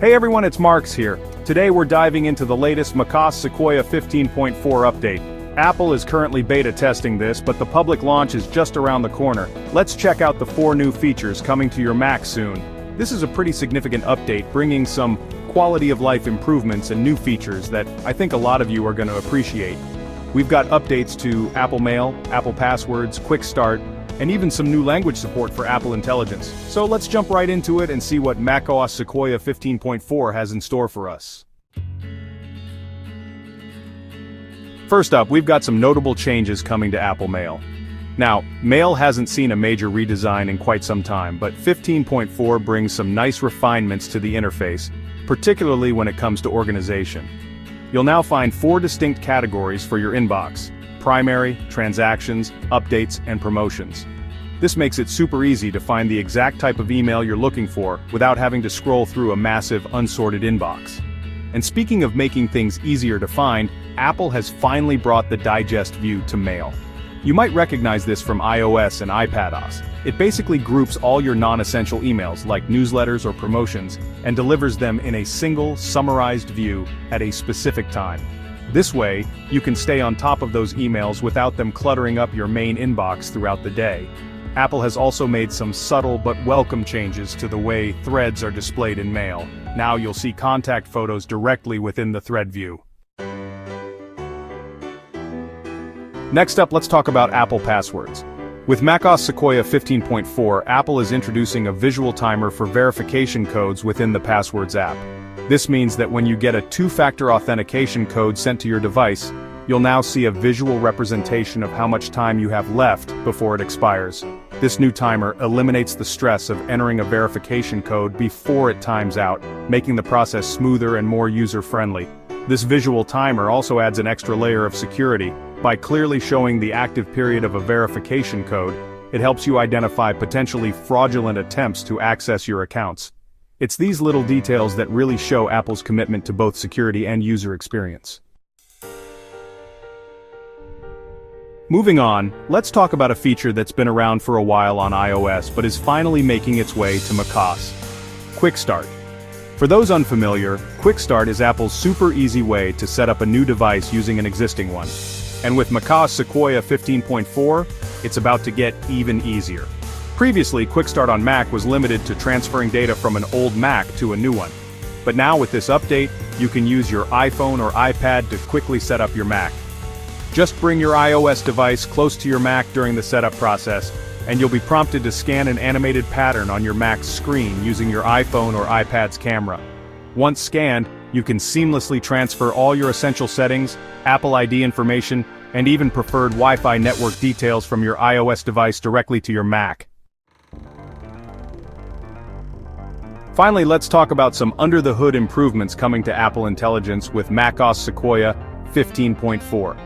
Hey everyone, it's Marks here. Today we're diving into the latest macOS Sequoia 15.4 update. Apple is currently beta testing this, but the public launch is just around the corner. Let's check out the 4 new features coming to your Mac soon. This is a pretty significant update, bringing some quality of life improvements and new features that I think a lot of you are going to appreciate. We've got updates to Apple Mail, Apple Passwords, Quick Start, and even some new language support for Apple Intelligence. So let's jump right into it and see what macOS Sequoia 15.4 has in store for us. First up, we've got some notable changes coming to Apple Mail. Now, Mail hasn't seen a major redesign in quite some time, but 15.4 brings some nice refinements to the interface, particularly when it comes to organization. You'll now find 4 distinct categories for your inbox: primary, transactions, updates, and promotions. This makes it super easy to find the exact type of email you're looking for without having to scroll through a massive, unsorted inbox. And speaking of making things easier to find, Apple has finally brought the Digest view to Mail. You might recognize this from iOS and iPadOS. It basically groups all your non-essential emails, like newsletters or promotions, and delivers them in a single, summarized view at a specific time. This way, you can stay on top of those emails without them cluttering up your main inbox throughout the day. Apple has also made some subtle but welcome changes to the way threads are displayed in Mail. Now you'll see contact photos directly within the thread view. Next up, let's talk about Apple Passwords. With macOS Sequoia 15.4, Apple is introducing a visual timer for verification codes within the Passwords app. This means that when you get a 2-factor authentication code sent to your device, you'll now see a visual representation of how much time you have left before it expires. This new timer eliminates the stress of entering a verification code before it times out, making the process smoother and more user-friendly. This visual timer also adds an extra layer of security. By clearly showing the active period of a verification code, it helps you identify potentially fraudulent attempts to access your accounts. It's these little details that really show Apple's commitment to both security and user experience. Moving on, let's talk about a feature that's been around for a while on iOS but is finally making its way to macOS: Quick Start. For those unfamiliar, Quick Start is Apple's super easy way to set up a new device using an existing one. And with macOS Sequoia 15.4, it's about to get even easier. Previously, Quick Start on Mac was limited to transferring data from an old Mac to a new one. But now with this update, you can use your iPhone or iPad to quickly set up your Mac. Just bring your iOS device close to your Mac during the setup process, and you'll be prompted to scan an animated pattern on your Mac's screen using your iPhone or iPad's camera. Once scanned, you can seamlessly transfer all your essential settings, Apple ID information, and even preferred Wi-Fi network details from your iOS device directly to your Mac. Finally, let's talk about some under-the-hood improvements coming to Apple Intelligence with macOS Sequoia 15.4.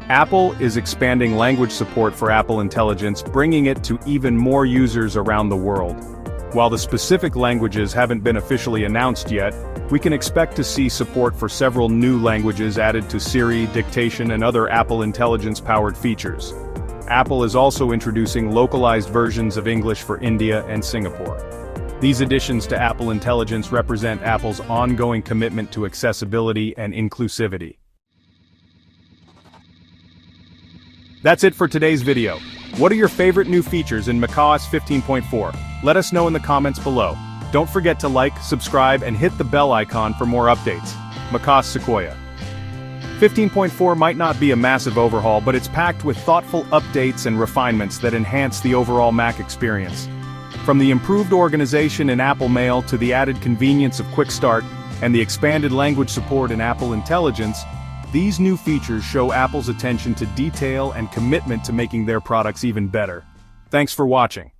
Apple is expanding language support for Apple Intelligence, bringing it to even more users around the world. While the specific languages haven't been officially announced yet, we can expect to see support for several new languages added to Siri, dictation, and other Apple Intelligence-powered features. Apple is also introducing localized versions of English for India and Singapore. These additions to Apple Intelligence represent Apple's ongoing commitment to accessibility and inclusivity. That's it for today's video. What are your favorite new features in macOS 15.4? Let us know in the comments below. Don't forget to like, subscribe, and hit the bell icon for more updates. macOS Sequoia 15.4 might not be a massive overhaul, but it's packed with thoughtful updates and refinements that enhance the overall Mac experience. From the improved organization in Apple Mail to the added convenience of Quick Start and the expanded language support in Apple Intelligence, these new features show Apple's attention to detail and commitment to making their products even better. Thanks for watching.